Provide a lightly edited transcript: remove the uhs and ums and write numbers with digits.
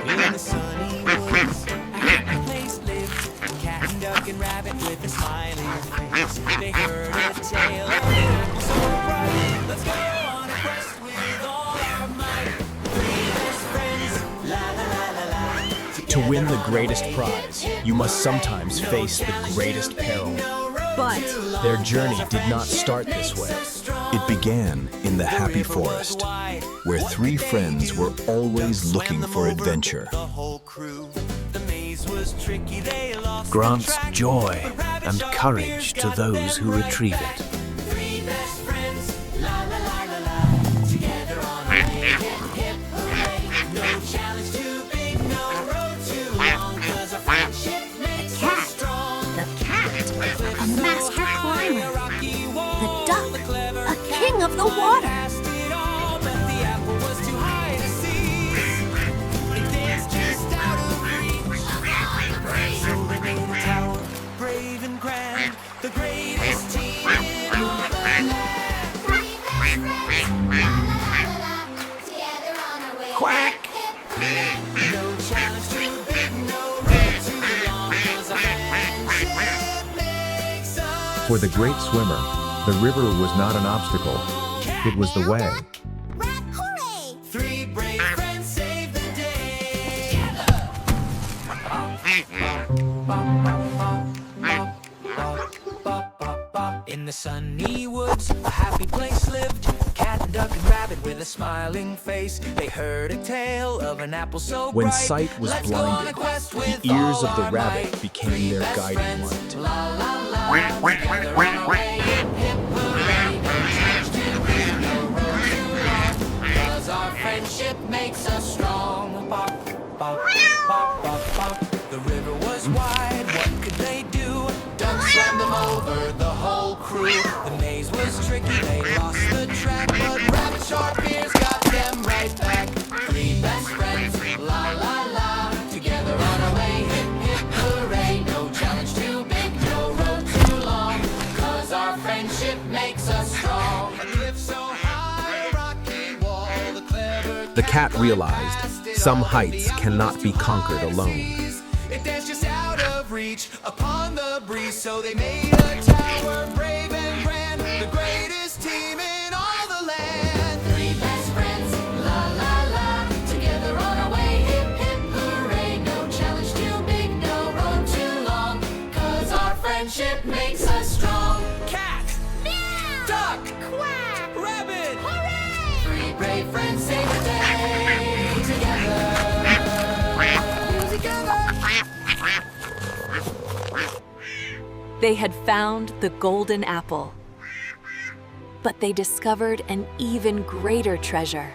In the sunny woods, a happy place lived. Cat and duck and rabbit with a smiling face. They heard a tale of it so bright. Let's go on a quest with all our might. Three best friends, la la la la la. To win the greatest prize, you must sometimes face the greatest peril. But Their journey did not start this way. It began in the happy forest, where three friends were always looking for adventure. The whole crew, the maze was tricky, they lost Grants track. joy But rabbit and sharp courage ears to got those them who right retrieve back. it. Three best friends, la la la la la, together on a way, hip hip hooray. No challenge too big, no road too long, 'cause our friendship makes us strong. the cat, a master climber, Rocky wall, the duck, clever a king of the water. past it all, but the apple was too high to see. It danced just out of reach. So they made a tower, brave and grand, the greatest team in all the land. Quack! No challenge too big, no road too long, 'cause our friendship makes us For the great swimmer, the river was not an obstacle, it was the way. Three brave friends save the day. In the sunny woods, a happy place lived. Cat and duck and rabbit with a smiling face. They heard a tale of an apple so When bright. sight was Let's go on a blinded, quest the with ears all of the our rabbit might. became Three their best guiding friends, light. la la la. Together on our way, hip hip hooray. No challenge too big, no road too long, 'cause our friendship makes us strong. Pop, pop, pop, pop, pop. The river was wide, what could they do? Duck swam them over, the whole crew. The maze was tricky, they lost the track, but rabbit sharp ears got them right back. Three best friends, la la la. Together on our way, hip hip hooray. No challenge too big, no road too long, 'cause our friendship makes us strong. A cliff so high, a rocky wall, the clever The cat realized some heights cannot be conquered alone. It danced just out of reach upon the breeze, so they made a tower brave and grand, the greatest team in all the land. Three best friends, la la la, together on our way, hip hip hooray. No challenge too big, no road too long, 'cause our friendship makes us strong. Cat, duck, quack, rabbit, hooray! Three brave friends save the day together. They had found the golden apple, but they discovered an even greater treasure.